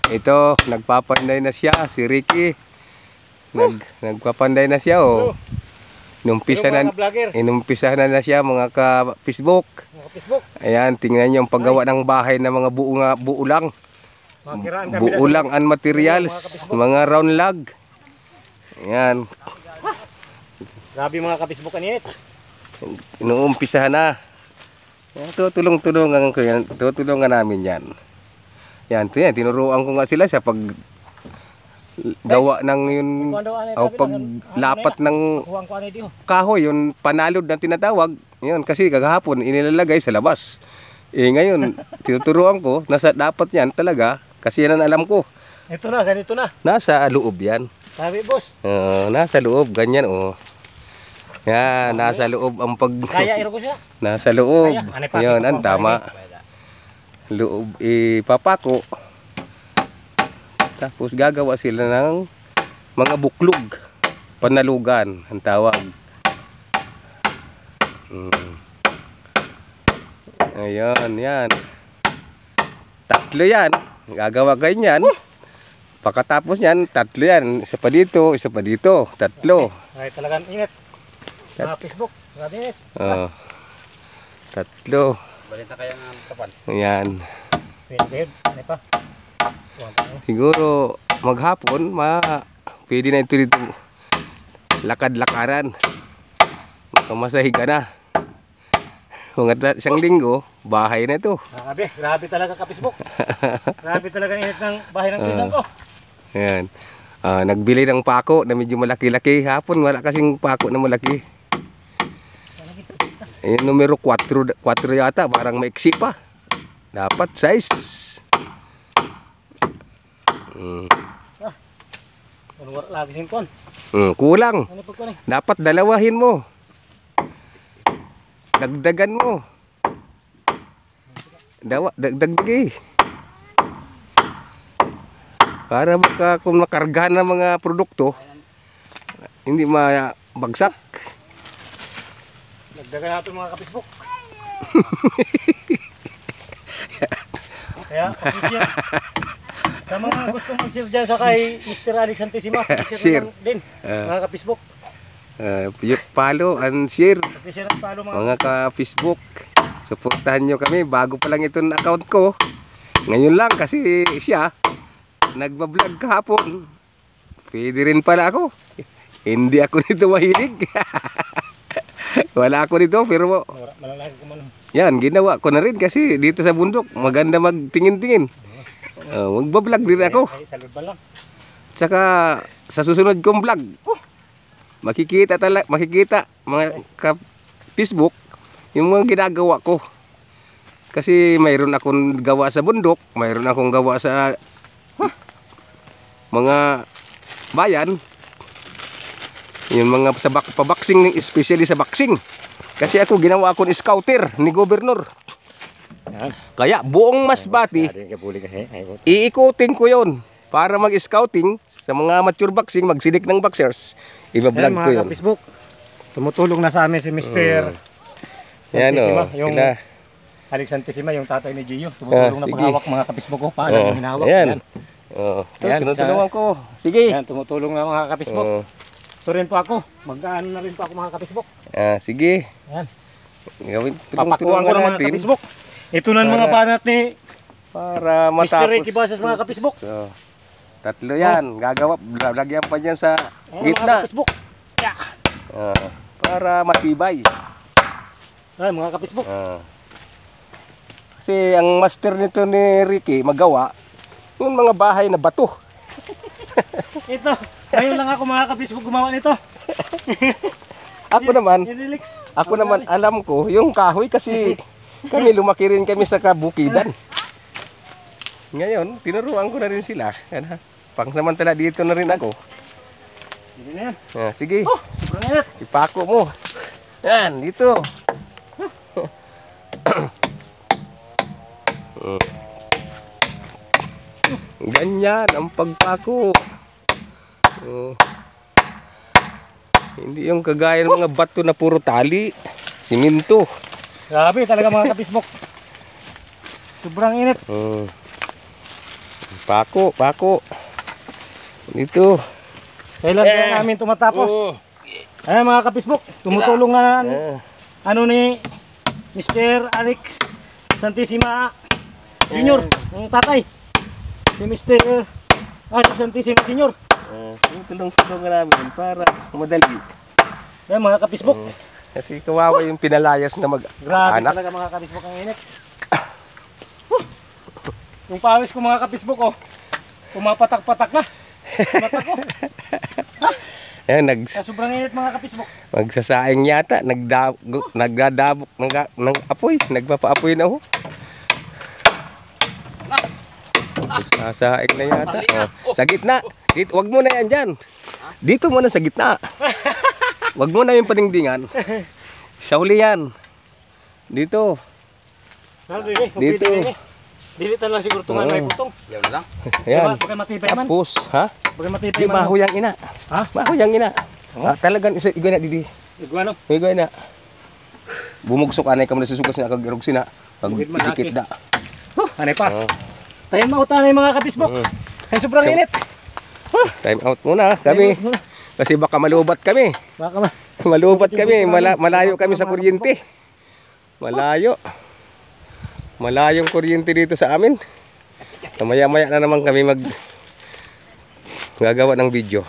Ito, nagpapanday na siya, si Ricky. Nagpapanday na siya, oh. Inumpisa na siya mga ka-Facebook. Ayan, tingnan niyo yung paggawa ng bahay ng mga buo lang. Buo lang ang materials, mga round log. Ayan. Grabe mga ka-Facebook kanit. Inuumpisahan na. Yan, tutulungan ko yan. Tutulungan namin yan. Yan, tinuruan ko nga sila sa pag gawa ng yun o paglapat ng kahoy, yun panalod na tinatawag. Yun, kasi kagahapon inilalagay sa labas. Ngayon, tinuturuan ko, dapat yan talaga, kasi yan ang alam ko. Ito na, ganito na. Nasa loob yan. Sabi, boss. Nasa loob, ganyan, oh. Yan, nasa loob ang Kaya iro ko siya. Nasa loob. Yan, ang tama. Loob, ipapako. Tapos gagawa sila ng mga buklog. Panalugan, ang tawag. Ayan, yan. Tatlo yan. Gagawa ganyan. Pagkatapos yan, tatlo yan. Isa pa dito, isa pa dito. Tatlo. Ay, talagang ingat. Mga Facebook, grabe ingat. Tatlo. Balita kaya ng kapan. Ayan. Pwede, ano pa? Siguro maghapon, pwede na ito dito. Lakad-lakaran. Mamasahe ka na. Mga isang linggo, bahay na ito. Grabe talaga ka-Facebook. Grabe talaga ingat ng bahay ng pinsan ko. Ayan. Nagbili ng pako na medyo malaki-laki. Hapon wala kasing pako na malaki. Ayan, numero 4 yata, parang maiksi pa. Dapat size. Kulang. Dapat dalawahin mo. Dagdagan mo. Dagdagi. Para kung makargahan ng mga produkto, hindi mabagsak. Dagdagan natin mga ka-Facebook. Kaya, sa mga gusto mag-share dyan sa kay Mr. Alex Santissima, share din mga ka-Facebook. Follow and share Follow, mga ka-Facebook. Suportahan nyo kami. Bago pa lang itong account ko. Ngayon lang kasi siya nagbablog kahapon. Pwede rin pala ako. Hindi ako nito mahilig. Wala ako dito, pero yan, ginawa ko na rin kasi dito sa bundok maganda magtingin-tingin. Magbablog din ako. Saka sa susunod kong vlog, makikita mga ka-Facebook yung mga ginagawa ko. Kasi mayroon akong gawa sa bundok, mayroon akong gawa sa mga bayan. Yung mga pabaksing, especially sa boxing. Kasi ako ginawa akong scouter ni Gobernur. Kaya buong Masbati, iikutin ko yon para mag-scouting sa mga mature boxing, magsidik ng boxers. Iba-vlog ko yun. Facebook, tumutulong na sa amin si Mr. Santissima, yung Alex Santissima, yung tatay ni Gio. Tumutulong na paghawak mga ka-Facebook ko. Paano yung hinawak? Ayan. Tinutulungan ko. Sige. Ayan, tumutulong na mga ka-Facebook. Ito rin po ako. Mag-ano na rin po ako mga ka-Facebook. Sige. Ayan. Papakuhan ko ng mga ka-Facebook. Ito na mga banat ni para matapos. Mr. Ricky Basas mga ka-Facebook. Tatlo yan. Gagawa. Lagyan pa dyan sa gitna. Para matibay. Ayan mga ka-Facebook. Kasi ang master nito ni Ricky magawa yung mga bahay na bato. Ito, ngayon lang ako mga ka-Facebook gumawa nito. Ako naman alam ko yung kahoy kasi kami lumaki rin kami sa kabukidan. Ngayon, tinuruan ko na rin sila. Pangsamantala dito na rin ako. Sige. Ipako mo. Yan, dito. Ganyan ang pagpako. Hindi yung kagaya ng mga bato na puro tali, siminto. Grabe talaga mga ka-Facebook. Sobrang init. Pako. Dito. Kailan kaya namin tumatapos? Ayan mga ka-Facebook, tumutulong na ano ni Mr. Alex Santissima Junior, ang tatay. Si Mr. Alex Santissima Junior. Yung tulong-tulong namin para madali. Ayan mga ka-Facebook. Kasi kawawa yung pinalayas na Grabe mag-anak. talaga mga ka-Facebook ang init. Yung pawis ko mga ka-Facebook pumapatak-patak na. Mata ko. Ayan, Sa sobrang init mga ka-Facebook. magsasaing yata, nagdadabok ng apoy, nagpapaapoy na ho. Magsasaing na yata. Sa gitna, dito, wag mo na yan dyan. Dito muna sa gitna. Wag mo na yung paningdingan. Sa huli yan. Dito. Dito. Dilitan lang siguro tungan may putong. Yan na lang. Ayan. Baka matibay man. Tapos, ha? Baka matibay Di man. mahuyang ina. Ha? Mahuyang ina. Talagang isa igwa na didi. Iguano? Igwa na. Bumugsok anay ka mo nasusugas na kag sina. Pag Bukid man dikit laki. da. Anay pa. Tayo mautanay mga ka-Facebook. Ay sobrang init. Time out muna kami. Kasi baka malubat kami. Baka ma. Malubat kami. Malayo kami sa kuryente. Malayo. Malayong kuryente dito sa amin. Maya-maya na naman kami gagawa ng video.